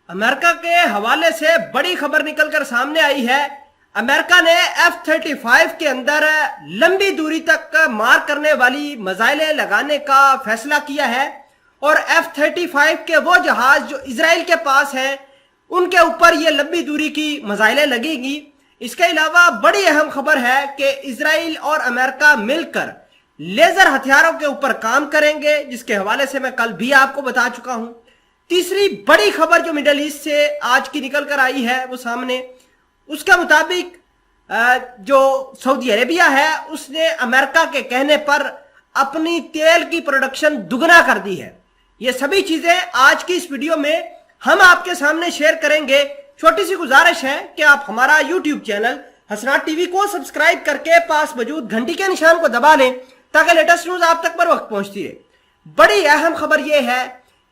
America के हवाले से बड़ी खबर निकलकर सामने आई है। अमेरिका ने F-35 के अंदर लंबी दूरी तक मार करने वाली मिसाइलें लगाने का फैसला किया है और F-35 के वो जहाज जो इजराइल के पास हैं उनके ऊपर ये लंबी दूरी की मिसाइलें लगेंगी। इसके अलावा बड़ी अहम खबर है कि इजराइल और अमेरिका मिलकर लेजर हथियारों के ऊपर काम करेंगे, जिसके हवाले से मैं कल भी आपको बता चुका हूं। तीसरी बड़ी खबर जो मिडल ईस्ट से आज की निकल कर आई है वो सामने, उसके मुताबिक जो सऊदी अरेबिया है उसने अमेरिका के कहने पर अपनी तेल की प्रोडक्शन दुगना कर दी है। ये सभी चीजें आज की इस वीडियो में हम आपके सामने शेयर करेंगे। छोटी सी गुजारिश है कि आप हमारा यूट्यूब चैनल हसनाट टीवी को सब्सक्राइब करके पास मौजूद घंटी के निशान को दबा लें ताकि लेटेस्ट न्यूज आप तक पर वक्त पहुंचती रहे। बड़ी अहम खबर यह है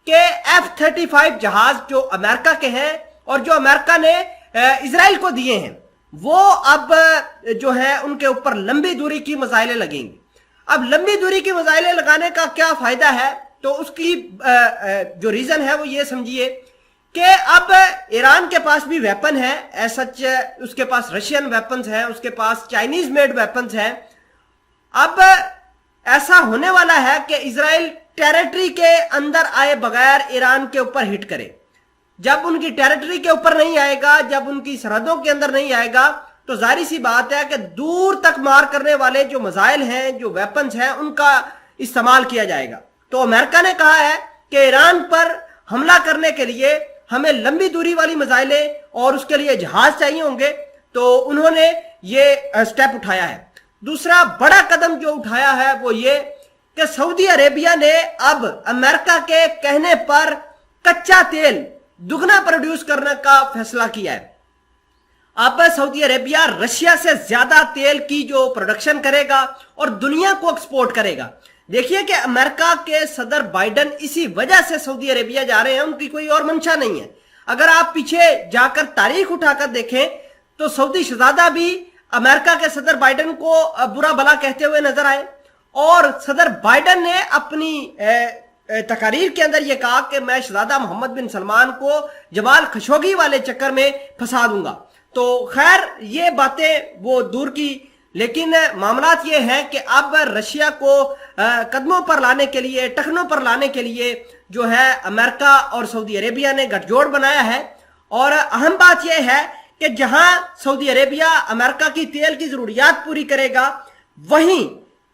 कि F-35 जहाज जो अमेरिका के हैं और जो अमेरिका ने इजराइल को दिए हैं वो अब जो है उनके ऊपर लंबी दूरी की मिसाइलें लगेंगी। अब लंबी दूरी की मिसाइलें लगाने का क्या फायदा है, तो उसकी जो रीजन है वो ये समझिए कि अब ईरान के पास भी वेपन है, ऐसा उसके पास रशियन वेपन्स हैं, उसके पास चाइनीज मेड वेपन्स हैं। अब ऐसा होने वाला है कि इजराइल टेरिटरी के अंदर आए बगैर ईरान के ऊपर हिट करे। जब उनकी टेरिटरी के ऊपर नहीं आएगा, जब उनकी सरहदों के अंदर नहीं आएगा, तो जाहिर सी बात है कि दूर तक मार करने वाले जो मिसाइल हैं, जो वेपन्स हैं, उनका इस्तेमाल किया जाएगा। तो अमेरिका ने कहा है कि ईरान पर हमला करने के लिए हमें लंबी दूरी वाली मिसाइलें और उसके लिए जहाज चाहिए होंगे, तो उन्होंने ये स्टेप उठाया है। दूसरा बड़ा कदम जो उठाया है वो ये कि सऊदी अरेबिया ने अब अमेरिका के कहने पर कच्चा तेल दुगना प्रोड्यूस करने का फैसला किया है। अब सऊदी अरेबिया रशिया से ज्यादा तेल की जो प्रोडक्शन करेगा और दुनिया को एक्सपोर्ट करेगा। देखिए कि अमेरिका के सदर बाइडन इसी वजह से सऊदी अरेबिया जा रहे हैं, उनकी कोई और मंशा नहीं है। अगर आप पीछे जाकर तारीख उठाकर देखें तो सऊदी शहजादा भी अमेरिका के सदर बाइडन को बुरा भला कहते हुए नजर आए और सदर बाइडन ने अपनी तकारीर के अंदर यह कहा कि मैं शहजादा मोहम्मद बिन सलमान को जमाल खशोगी वाले चक्कर में फंसा दूंगा। तो खैर ये बातें वो दूर की, लेकिन मामलात ये है कि अब रशिया को कदमों पर लाने के लिए, टखनों पर लाने के लिए जो है अमेरिका और सऊदी अरेबिया ने गठजोड़ बनाया है। और अहम बात यह है कि जहां सऊदी अरेबिया अमेरिका की तेल की जरूरियात पूरी करेगा, वहीं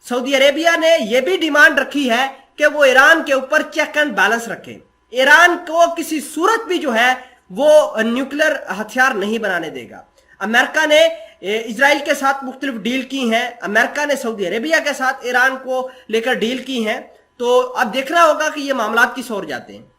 सऊदी अरेबिया ने यह भी डिमांड रखी है कि वो ईरान के ऊपर चेक एंड बैलेंस रखे। ईरान को किसी सूरत भी जो है वो न्यूक्लियर हथियार नहीं बनाने देगा। अमेरिका ने इजराइल के साथ मुख्तलिफ डील की हैं, अमेरिका ने सऊदी अरेबिया के साथ ईरान को लेकर डील की हैं। तो अब देखना होगा कि ये मामलात किस ओर जाते हैं।